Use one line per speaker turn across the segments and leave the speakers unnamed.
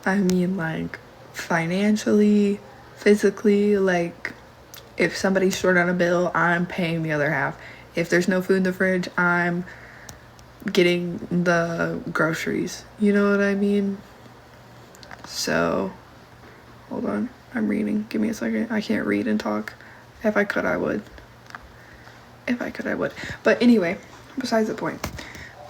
I mean, like, financially, physically, like, if somebody's short on a bill, I'm paying the other half. If there's no food in the fridge, I'm getting the groceries. You know what I mean? So, hold on. I'm reading. Give me a second. I can't read and talk. If I could, I would. If I could, I would. But anyway, besides the point.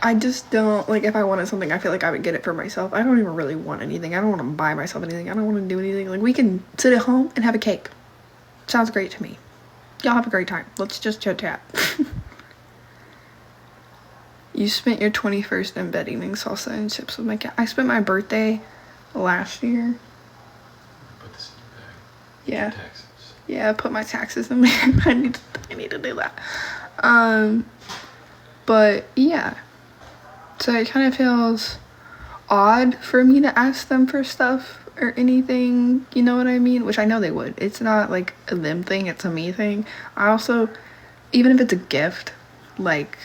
I just don't, like, if I wanted something, I feel like I would get it for myself. I don't even really want anything. I don't want to buy myself anything. I don't want to do anything. Like, we can sit at home and have a cake. Sounds great to me. Y'all have a great time. Let's just chit chat. You spent your 21st in bed eating salsa and chips with my cat. I spent my birthday last year.
Put this in your bag.
Yeah.
Taxes.
Yeah, I put my taxes in there. I need to do that. But yeah. So it kind of feels odd for me to ask them for stuff or anything, you know what I mean? Which I know they would. It's not like a them thing, it's a me thing. I also, even if it's a gift, like,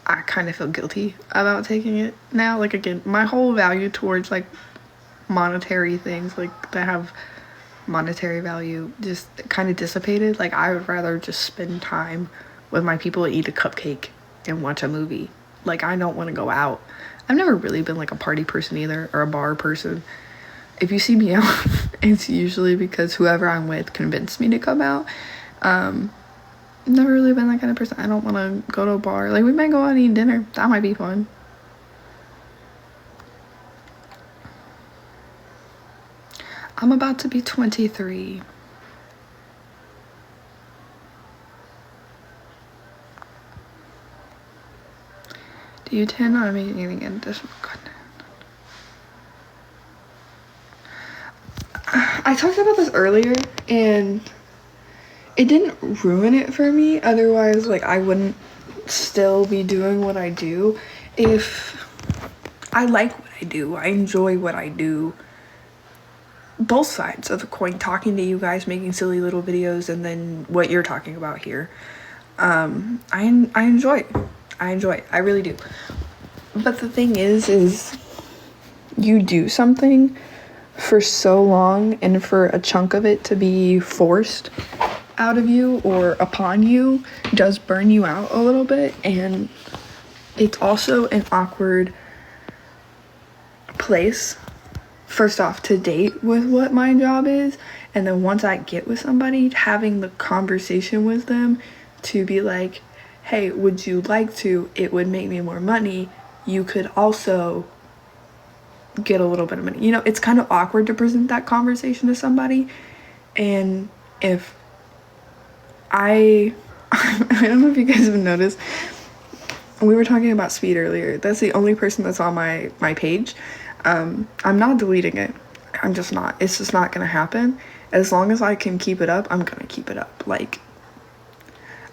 I kind of feel guilty about taking it now. Like, again, my whole value towards, like, monetary things, like, that have monetary value just kind of dissipated. Like, I would rather just spend time with my people and eat a cupcake and watch a movie. Like, I don't want to go out. I've never really been, like, a party person either, or a bar person. If you see me out, it's usually because whoever I'm with convinced me to come out. Never really been that kind of person. I don't want to go to a bar. Like, we might go out and eat dinner. That might be fun. I'm about to be 23. Do you intend on making any additional content? I talked about this earlier, and it didn't ruin it for me. Otherwise, like, I wouldn't still be doing what I do. If I like what I do, I enjoy what I do. Both sides of the coin, talking to you guys, making silly little videos, and then what you're talking about here. I enjoy it. I enjoy it. I really do. But the thing is you do something for so long, and for a chunk of it to be forced out of you or upon you does burn you out a little bit. And it's also an awkward place, first off, to date with what my job is, and then once I get with somebody, having the conversation with them to be like, hey, would you like to, it would make me more money, you could also get a little bit of money. You know, it's kind of awkward to present that conversation to somebody. And if I don't know if you guys have noticed, we were talking about speed earlier. That's the only person that's on my page. I'm not deleting it. I'm just not. It's just not gonna happen. As long as I can keep it up, I'm gonna keep it up. Like,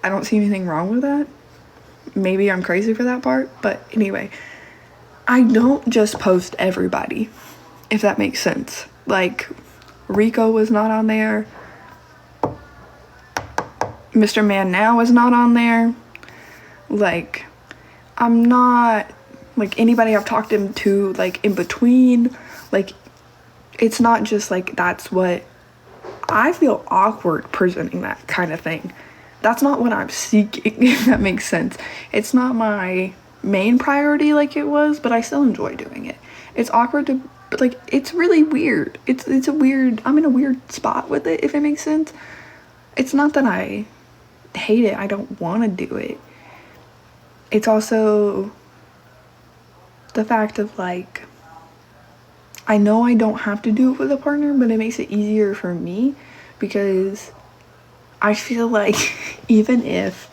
I don't see anything wrong with that. Maybe I'm crazy for that part, but anyway, I don't just post everybody, if that makes sense. Like, Rico was not on there. Mr. Man Now is not on there. Like, I'm not, like, anybody I've talked him to, like, in between. Like, it's not just, like, that's what, I feel awkward presenting that kind of thing. That's not what I'm seeking, if that makes sense. It's not my main priority like it was, but I still enjoy doing it. It's awkward to, but, like, it's really weird. It's a weird, I'm in a weird spot with it, if it makes sense. It's not that I hate it, I don't want to do it. It's also the fact of, like, I know I don't have to do it with a partner, but it makes it easier for me, because I feel like even if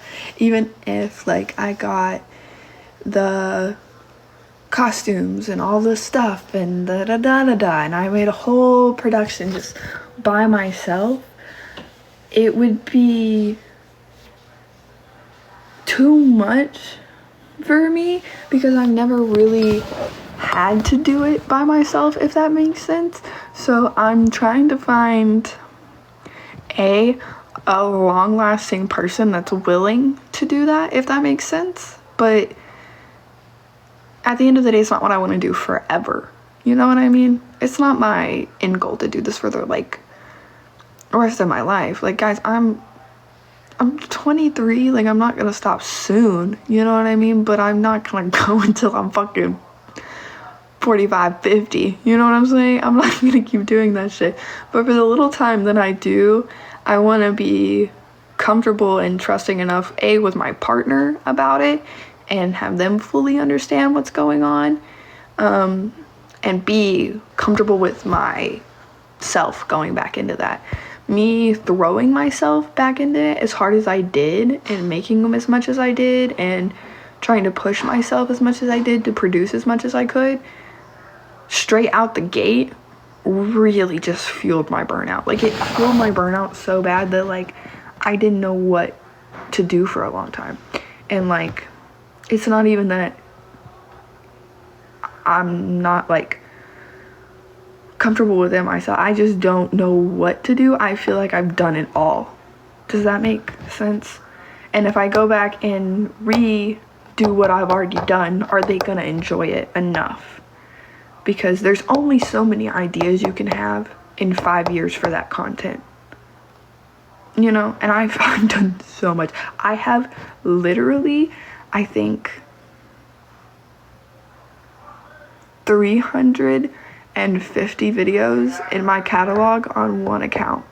like I got the costumes and all this stuff and and I made a whole production just by myself, it would be too much for me, because I've never really had to do it by myself, if that makes sense. So I'm trying to find a long-lasting person that's willing to do that, if that makes sense. But at the end of the day, it's not what I want to do forever. You know what I mean? It's not my end goal to do this for the like rest of my life. Like, guys, I'm 23. Like, I'm not gonna stop soon. You know what I mean? But I'm not gonna go until I'm fucking 45, 50. You know what I'm saying? I'm not gonna keep doing that shit. But for the little time that I do, I want to be comfortable and trusting enough, A, with my partner about it and have them fully understand what's going on, and B, comfortable with myself going back into that. Me throwing myself back into it as hard as I did and making them as much as I did and trying to push myself as much as I did to produce as much as I could, straight out the gate, really just fueled my burnout. Like, it fueled my burnout so bad that, like, I didn't know what to do for a long time. And, like, it's not even that I'm not, like, comfortable with it myself. I just don't know what to do. I feel like I've done it all. Does that make sense? And if I go back and redo what I've already done, are they gonna enjoy it enough? Because there's only so many ideas you can have in 5 years for that content. You know, and I've done so much. I have literally, I think, 350 videos in my catalog on one account.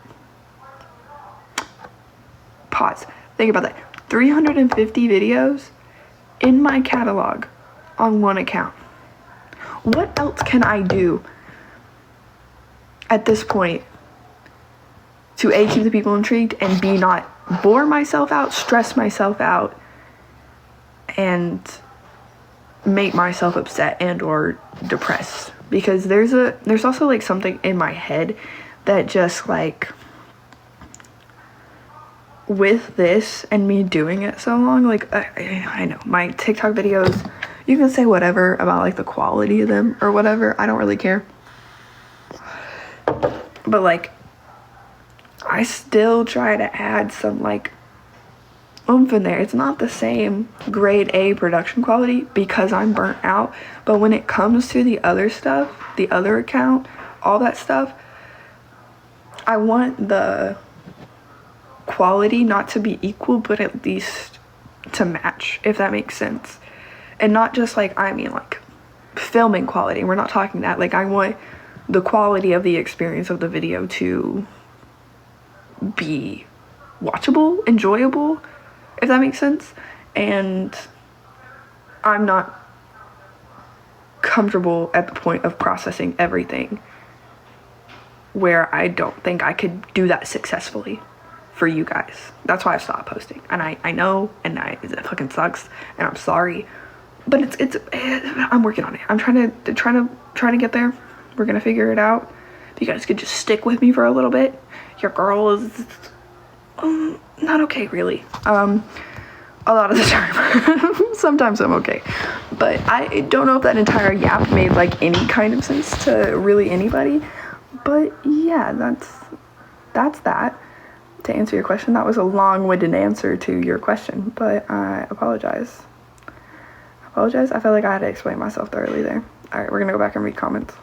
Pause. Think about that. 350 videos in my catalog on one account. What else can I do at this point to A, keep the people intrigued, and B, not bore myself out, stress myself out, and make myself upset and or depressed? Because there's also like something in my head that just like, with this and me doing it so long, like I know my TikTok videos, you can say whatever about like the quality of them or whatever, I don't really care, but like I still try to add some like oomph in there. It's not the same grade A production quality because I'm burnt out, but when it comes to the other stuff, the other account, all that stuff, I want the quality not to be equal, but at least to match, if that makes sense. And not just like, I mean like filming quality, we're not talking that. Like, I want the quality of the experience of the video to be watchable, enjoyable, if that makes sense. And I'm not comfortable at the point of processing everything where I don't think I could do that successfully for you guys. That's why I stopped posting. And I know, and it fucking sucks, and I'm sorry, but it's I'm working on it. I'm trying to get there. We're gonna figure it out. If you guys could just stick with me for a little bit. Your girl is not okay, really. A lot of the time. Sometimes I'm okay, but I don't know if that entire yap made like any kind of sense to really anybody. But yeah, that's that. To answer your question, that was a long-winded answer to your question, but I apologize. I felt like I had to explain myself thoroughly there. All right, we're gonna go back and read comments.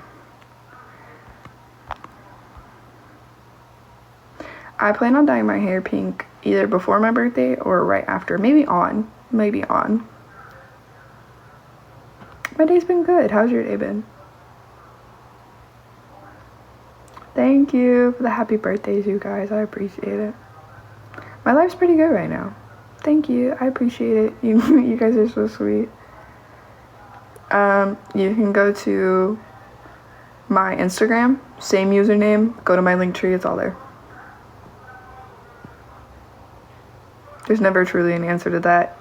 I plan on dyeing my hair pink either before my birthday or right after. Maybe on. My day's been good. How's your day been? Thank you for the happy birthdays, you guys. I appreciate it. My life's pretty good right now. Thank you. I appreciate it. You guys are so sweet. You can go to my Instagram, same username. Go to my link tree. It's all there. There's never truly an answer to that.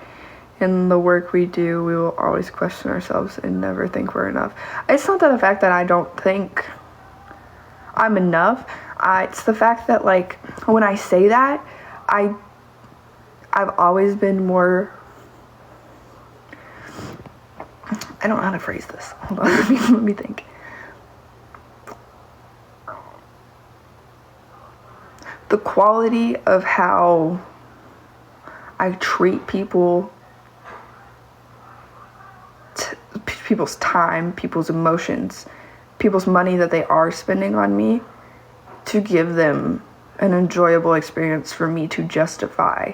In the work we do, we will always question ourselves and never think we're enough. It's not that the fact that I don't think I'm enough. It's the fact that, like, when I say that, I've always been more, I don't know how to phrase this. Hold on, let me think. The quality of how I treat people, people's time, people's emotions, people's money that they are spending on me to give them an enjoyable experience for me to justify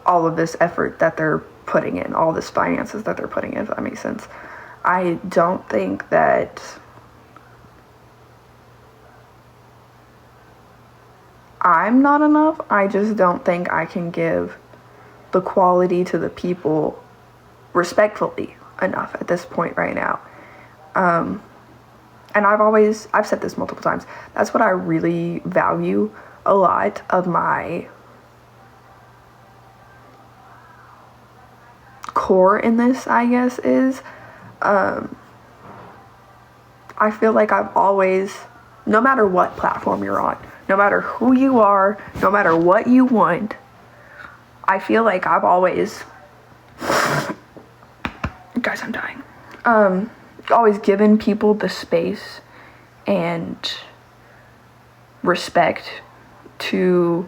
all of this effort that they're putting in, all this finances that they're putting in, if that makes sense. I don't think that I'm not enough. I just don't think I can give the quality to the people respectfully enough at this point right now. And I've said this multiple times. That's what I really value a lot of my core in this, I guess, is I feel like I've always, no matter what platform you're on, no matter who you are, no matter what you want, I feel like I've always, guys, I'm dying, always given people the space and respect to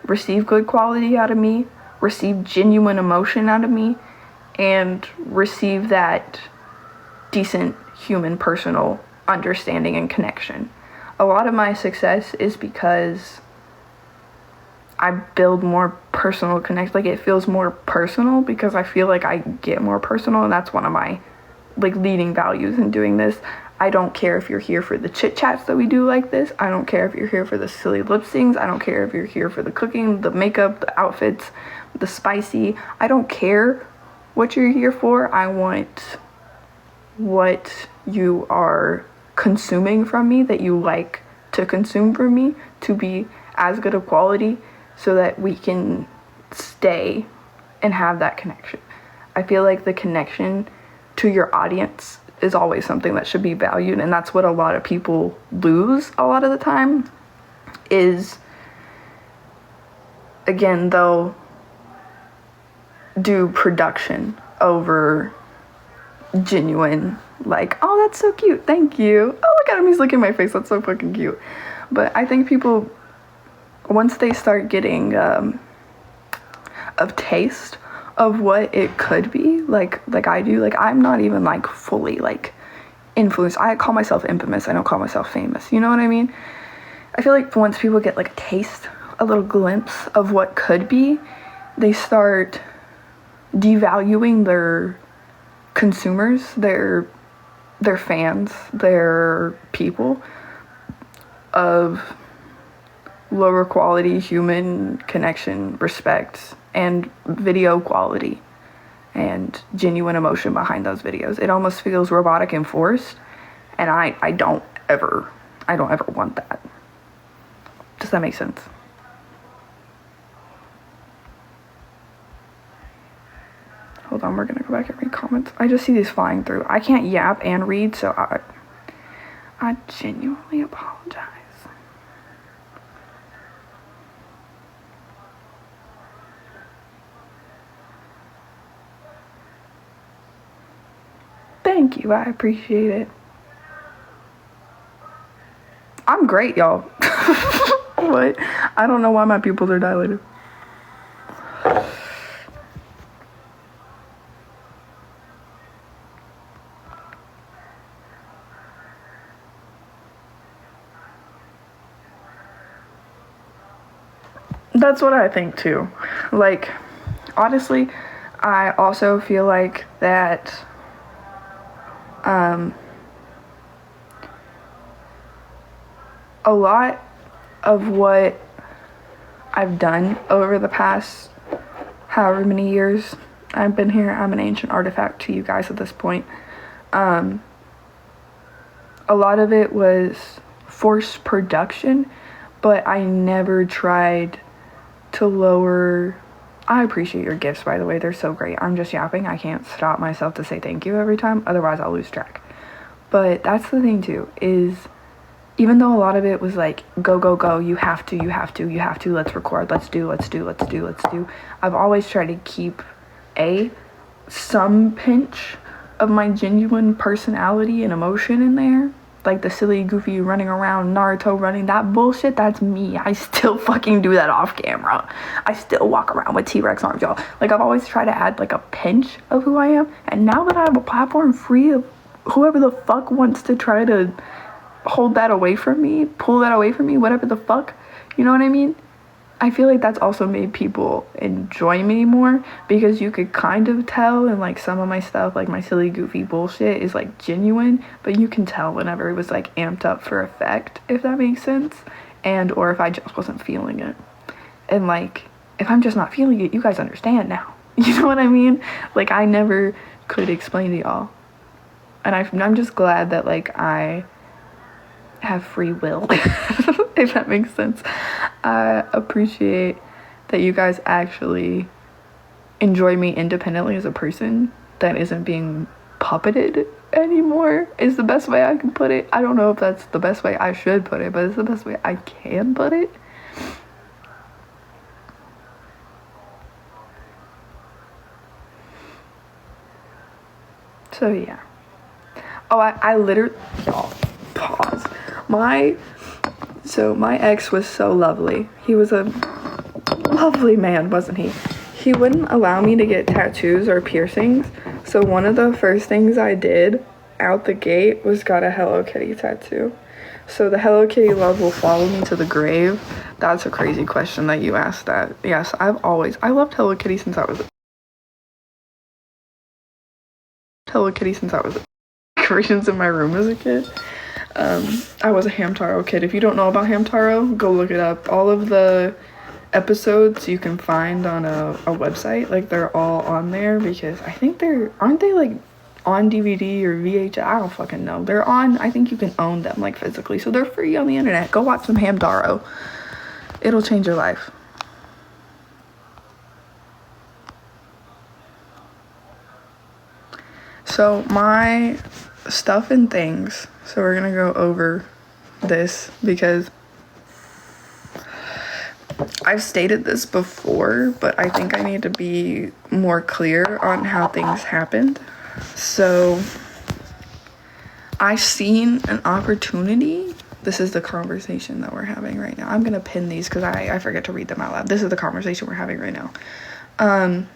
receive good quality out of me, receive genuine emotion out of me, and receive that decent human personal understanding and connection. A lot of my success is because I build more personal connect, like it feels more personal because I feel like I get more personal, and that's one of my leading values in doing this. I don't care if you're here for the chit chats that we do like this. I don't care if you're here for the silly lip syncs. I don't care if you're here for the cooking, the makeup, the outfits, the spicy. I don't care what you're here for. I want what you are consuming from me, that you like to consume from me, to be as good of quality so that we can stay and have that connection. I feel like the connection to your audience is always something that should be valued, and that's what a lot of people lose a lot of the time is, again, they'll do production over genuine, like, oh, that's so cute, thank you, oh, look at him, he's looking at my face, that's so fucking cute. But I think people, once they start getting a taste of what it could be, like I do, like I'm not even like fully like influenced. I call myself infamous, I don't call myself famous, you know what I mean? I feel like once people get like a taste, a little glimpse of what could be, they start devaluing their consumers, their fans, their people of lower quality human connection, respect, and video quality and genuine emotion behind those videos. It almost feels robotic and forced, and I don't ever want that. Does that make sense? Hold on, we're gonna go back and read comments. I just see these flying through. I can't yap and read, so I genuinely apologize. Thank you, I appreciate it. I'm great, y'all. What? I don't know why my pupils are dilated. That's what I think too. Like, honestly, I also feel like that a lot of what I've done over the past however many years I've been here, I'm an ancient artifact to you guys at this point. A lot of it was forced production, but I never tried to lower. I appreciate your gifts, by the way, they're so great. I'm just yapping. I can't stop myself to say thank you every time, otherwise I'll lose track. But that's the thing too, is even though a lot of it was like, go, go, go, you have to, let's record, let's do. I've always tried to keep some pinch of my genuine personality and emotion in there. Like the silly, goofy, running around, Naruto running, that bullshit, that's me. I still fucking do that off camera. I still walk around with T-Rex arms, y'all. Like, I've always tried to add like a pinch of who I am. And now that I have a platform free of whoever the fuck wants to try to hold that away from me, pull that away from me, whatever the fuck, you know what I mean? I feel like that's also made people enjoy me more, because you could kind of tell in like some of my stuff, like my silly goofy bullshit is like genuine, but you can tell whenever it was like amped up for effect, if that makes sense, and or if I just wasn't feeling it. And like, if I'm just not feeling it, you guys understand now. You know what I mean? Like, I never could explain to y'all. And I'm just glad that like I have free will, if that makes sense. I appreciate that you guys actually enjoy me independently as a person that isn't being puppeted anymore, is the best way I can put it. I don't know if that's the best way I should put it, but it's the best way I can put it. So yeah. Oh, I literally, y'all, pause. My ex was so lovely. He was a lovely man, wasn't he? He wouldn't allow me to get tattoos or piercings. So one of the first things I did out the gate was got a Hello Kitty tattoo. So the Hello Kitty love will follow me to the grave. That's a crazy question that you asked that. Yes, I loved Hello Kitty since I was decorations in my room as a kid. I was a Hamtaro kid. If you don't know about Hamtaro, go look it up. All of the episodes you can find on a website, like they're all on there, because I think aren't they like on DVD or VHS? I don't fucking know. They're on, I think you can own them like physically, so they're free on the internet. Go watch some Hamtaro. It'll change your life. So my stuff and things, so we're gonna go over this because I've stated this before, but I think I need to be more clear on how things happened. So I seen an opportunity. This is the conversation that we're having right now. I'm gonna pin these because I forget to read them out loud. This is the conversation we're having right now.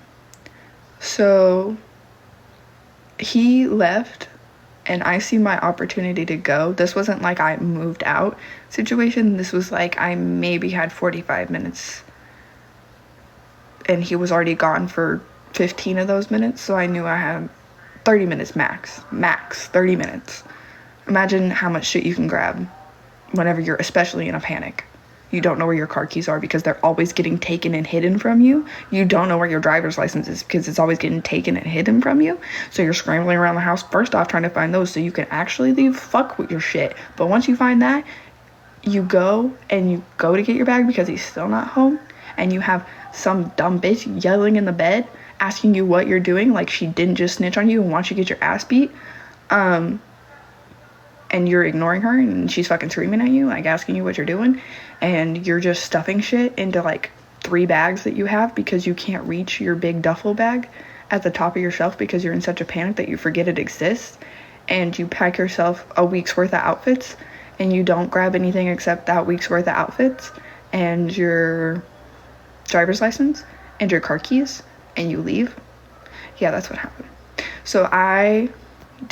So he left and I see my opportunity to go. This wasn't like I moved out situation. This was like I maybe had 45 minutes and he was already gone for 15 of those minutes. So I knew I had 30 minutes max 30 minutes. Imagine how much shit you can grab whenever you're especially in a panic. You don't know where your car keys are because they're always getting taken and hidden from you. You don't know where your driver's license is because it's always getting taken and hidden from you. So you're scrambling around the house first off trying to find those so you can actually leave. Fuck with your shit. But once you find that, you go to get your bag because he's still not home, and you have some dumb bitch yelling in the bed asking you what you're doing, like she didn't just snitch on you and wants you to get your ass beat. And you're ignoring her and she's fucking screaming at you, like asking you what you're doing, and you're just stuffing shit into like 3 bags that you have because you can't reach your big duffel bag at the top of your shelf because you're in such a panic that you forget it exists, and you pack yourself a week's worth of outfits and you don't grab anything except that week's worth of outfits and your driver's license and your car keys, and you leave. Yeah, that's what happened. So I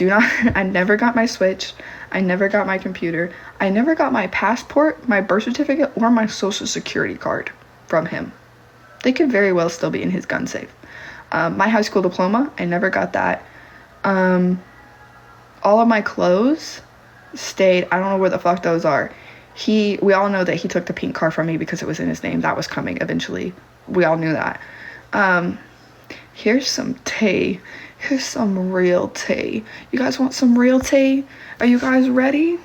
never got my Switch. I never got my computer. I never got my passport, my birth certificate, or my social security card from him. They could very well still be in his gun safe. My high school diploma, I never got that. All of my clothes stayed. I don't know where the fuck those are. We all know that he took the pink car from me because it was in his name. That was coming eventually. We all knew that. Here's some tea. Here's some real tea. You guys want some real tea? Are you guys ready?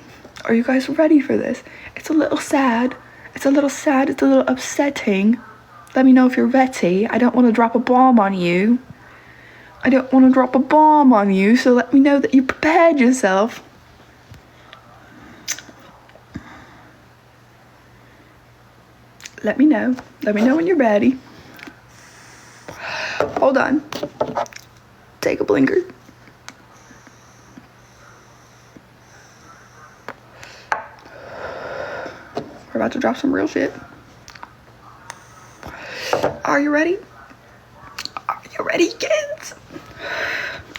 Are you guys ready for this? It's a little sad. It's a little upsetting. Let me know if you're ready. I don't want to drop a bomb on you. So let me know that you prepared yourself. Let me know. Let me know when you're ready. Hold on. Take a blinker. We're about to drop some real shit. Are you ready? Are you ready, kids?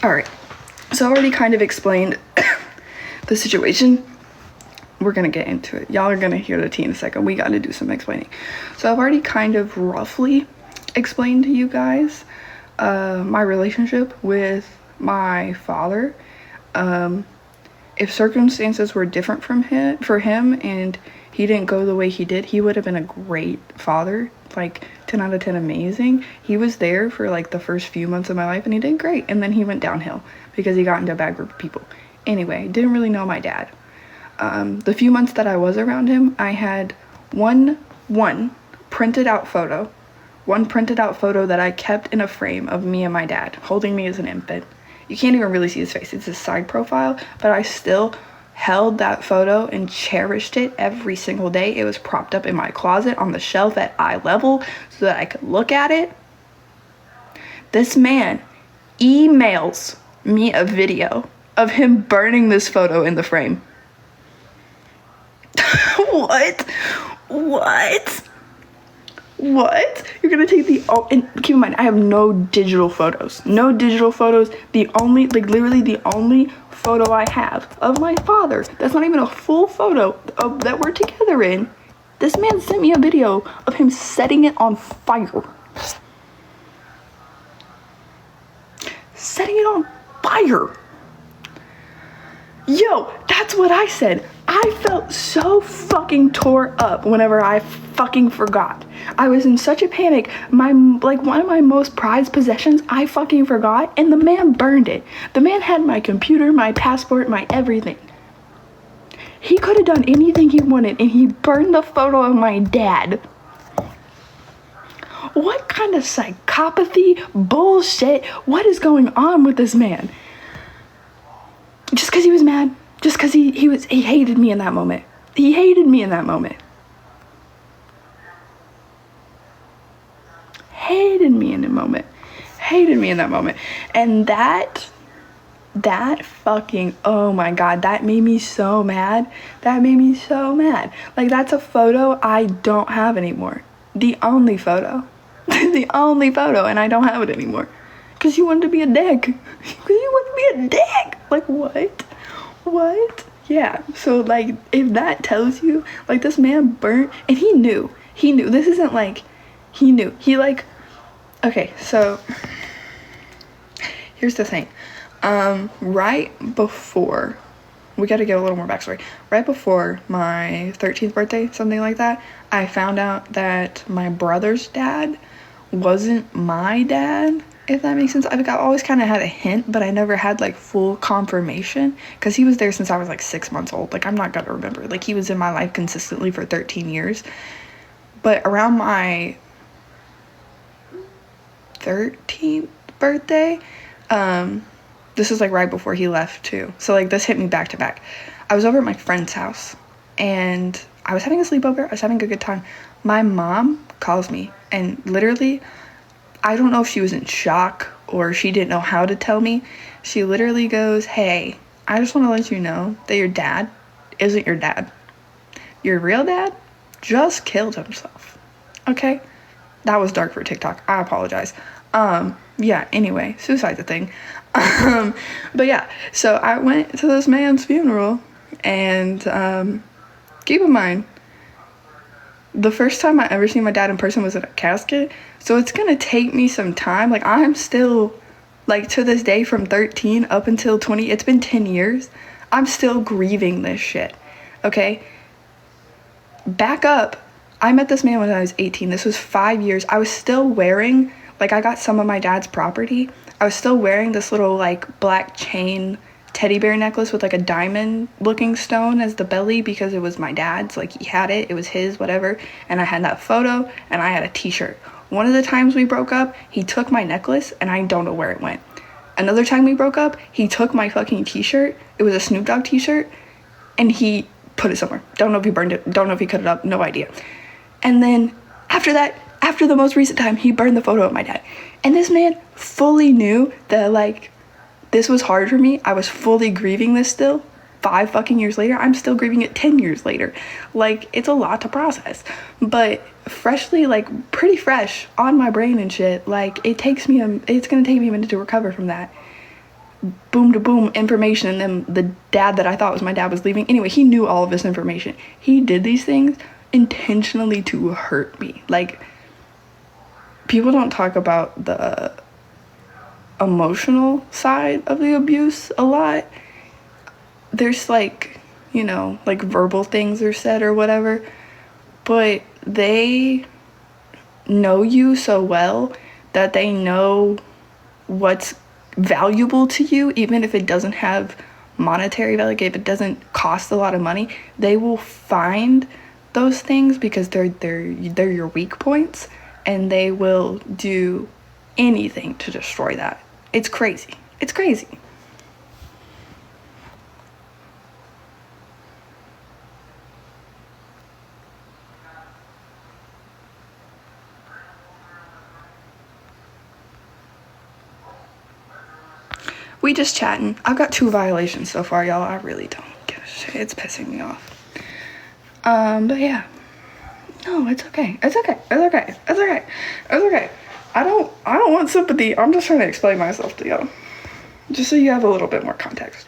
Alright. So I already kind of explained the situation, we're gonna get into it. Y'all are gonna hear the tea in a second. We gotta do some explaining. So I've already kind of roughly explained to you guys my relationship with my father. If circumstances were different for him and he didn't go the way he did, he would have been a great father, like 10 out of 10 amazing. He was there for like the first few months of my life and he did great, and then he went downhill because he got into a bad group of people. Anyway, didn't really know my dad. The few months that I was around him, I had one printed out photo that I kept in a frame of me and my dad holding me as an infant. You can't even really see his face, it's a side profile, but I still held that photo and cherished it every single day. It was propped up in my closet on the shelf at eye level so that I could look at it. This man emails me a video of him burning this photo in the frame. What? You're gonna take and keep in mind, I have no digital photos. The only, like literally the only photo I have of my father, that's not even a full photo that we're together in. This man sent me a video of him setting it on fire. Setting it on fire. Yo, that's what I said. I felt so fucking tore up whenever I fucking forgot. I was in such a panic. One of my most prized possessions, I fucking forgot, and the man burned it. The man had my computer, my passport, my everything. He could have done anything he wanted, and he burned the photo of my dad. What kind of psychopathy, bullshit, what is going on with this man? Just because he was mad? Just because he hated me in that moment. He hated me in that moment. Hated me in that moment. And that fucking, oh my God, that made me so mad. Like, that's a photo I don't have anymore. The only photo. And I don't have it anymore. Because you wanted to be a dick. Like, what? Yeah, so like, if that tells you, like, this man burnt, and he knew, this isn't like, he knew, okay, so, here's the thing, right before, we gotta get a little more backstory, right before my 13th birthday, something like that, I found out that my brother's dad wasn't my dad, if that makes sense. I've always kind of had a hint, but I never had like full confirmation because he was there since I was like 6 months old. Like, I'm not gonna remember. Like, he was in my life consistently for 13 years. But around my 13th birthday, this was like right before he left too. So like, this hit me back to back. I was over at my friend's house and I was having a sleepover. I was having a good time. My mom calls me and literally, I don't know if she was in shock or she didn't know how to tell me. She literally goes, "Hey, I just want to let you know that your dad isn't your dad. Your real dad just killed himself." Okay? That was dark for TikTok. I apologize. Yeah, anyway, suicide's a thing. But yeah, so I went to this man's funeral and keep in mind, the first time I ever seen my dad in person was in a casket, so it's gonna take me some time. Like, I'm still, like, to this day, from 13 up until 20, it's been 10 years, I'm still grieving this shit, okay? Back up, I met this man when I was 18, this was 5 years, I was still wearing, like, I got some of my dad's property, I was still wearing this little, like, black chain teddy bear necklace with like a diamond looking stone as the belly because it was my dad's, like, he had it was his, whatever, and I had that photo and I had a t-shirt. One of the times we broke up, he took my necklace and I don't know where it went. Another time we broke up, he took my fucking t-shirt, it was a Snoop Dogg t-shirt, and he put it somewhere. Don't know if he burned it, don't know if he cut it up, no idea. And then after that, after the most recent time, he burned the photo of my dad. And this man fully knew that, like, this was hard for me. I was fully grieving this still. 5 fucking years later, I'm still grieving it 10 years later. Like, it's a lot to process. But freshly, like, pretty fresh on my brain and shit, like, it's gonna take me a minute to recover from that. boom to boom information, and then the dad that I thought was my dad was leaving. Anyway, he knew all of this information. He did these things intentionally to hurt me. Like, people don't talk about the emotional side of the abuse a lot. There's like, you know, like verbal things are said or whatever, but they know you so well that they know what's valuable to you, even if it doesn't have monetary value, if it doesn't cost a lot of money. They will find those things because they're your weak points, and they will do anything to destroy that. It's crazy. It's crazy. We just chatting. I've got 2 violations so far, y'all. I really don't give a shit. It's pissing me off. But yeah. No, it's okay. It's okay. It's okay. It's okay. It's okay. I don't want sympathy. I'm just trying to explain myself to y'all. Just so you have a little bit more context.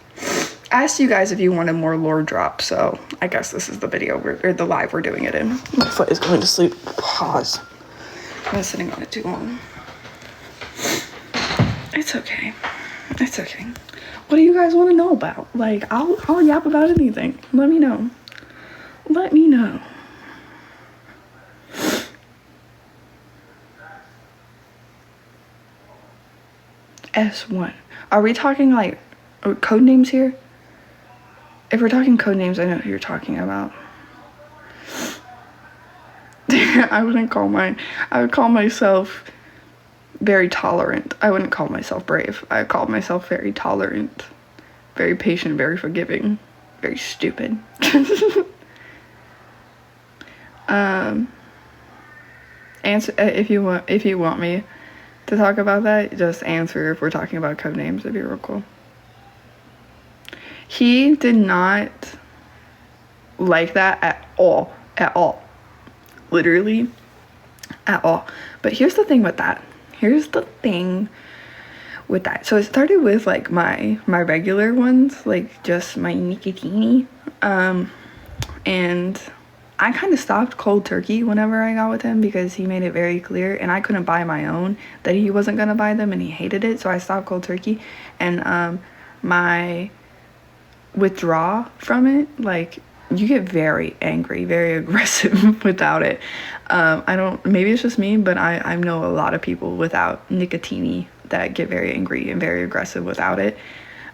I asked you guys if you wanted more lore drop, so I guess this is the video or the live we're doing it in. My foot is going to sleep. Pause. I was sitting on it too long. It's okay. It's okay. What do you guys want to know about? Like, I'll yap about anything. Let me know. Let me know. S1. Are we talking like code names here? If we're talking code names, I know who you're talking about. I wouldn't call mine. I would call myself very tolerant. I wouldn't call myself brave. I would call myself very tolerant, very patient, very forgiving, very stupid. Answer if you want me to talk about that. Just answer if we're talking about code names. It'd be real cool. He did not like that at all, literally at all. But here's the thing with that. So it started with like my regular ones, like just my nicotini, and I kind of stopped cold turkey whenever I got with him because he made it very clear, and I couldn't buy my own, that he wasn't gonna buy them, and he hated it, so I stopped cold turkey. And my withdraw from it, like, you get very angry, very aggressive without it. Maybe it's just me, but I know a lot of people without nicotini that get very angry and very aggressive without it.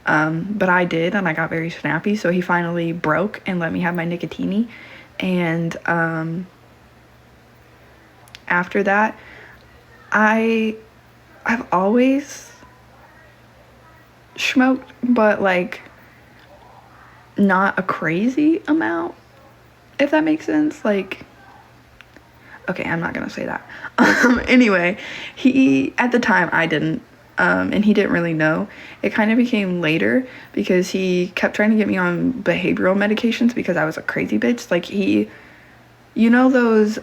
But I did, and I got very snappy, so he finally broke and let me have my nicotini. And after that, I've always smoked, but like not a crazy amount, if that makes sense. Like, okay, I'm not gonna say that. Anyway, at the time I didn't, and he didn't really know. It kind of became later because he kept trying to get me on behavioral medications because I was a crazy bitch. Like, you know those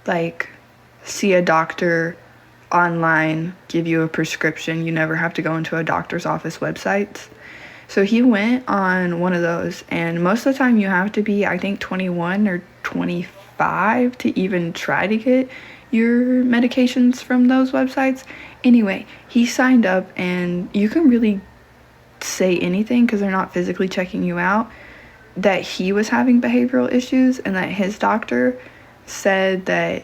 like, see a doctor online, give you a prescription, you never have to go into a doctor's office websites. So he went on one of those, and most of the time you have to be, I think, 21 or 25 to even try to get your medications from those websites. Anyway, he signed up, and you can really say anything because they're not physically checking you out, that he was having behavioral issues, and that his doctor said that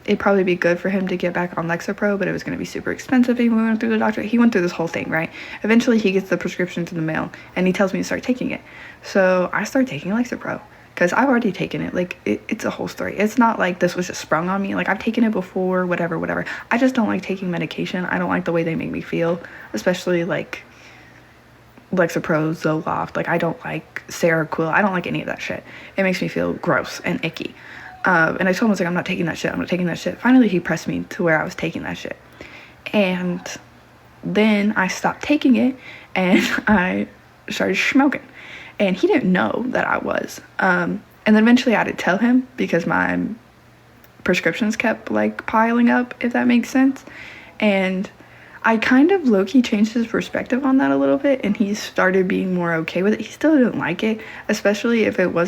it'd probably be good for him to get back on Lexapro, but it was going to be super expensive. He went through the doctor. He went through this whole thing, right? Eventually, he gets the prescription to the mail, and he tells me to start taking it. So I start taking Lexapro because I've already taken it. Like, it's a whole story. It's not like this was just sprung on me. Like, I've taken it before, whatever. I just don't like taking medication. I don't like the way they make me feel, especially like Lexapro, Zoloft. Like, I don't like Seroquel. I don't like any of that shit. It makes me feel gross and icky. And I told him, I was like, I'm not taking that shit. Finally, he pressed me to where I was taking that shit. And then I stopped taking it, and I started smoking. And he didn't know that I was. And then eventually I had to tell him because my prescriptions kept, like, piling up, if that makes sense. And I kind of low-key changed his perspective on that a little bit, and he started being more okay with it. He still didn't like it, especially if it wasn't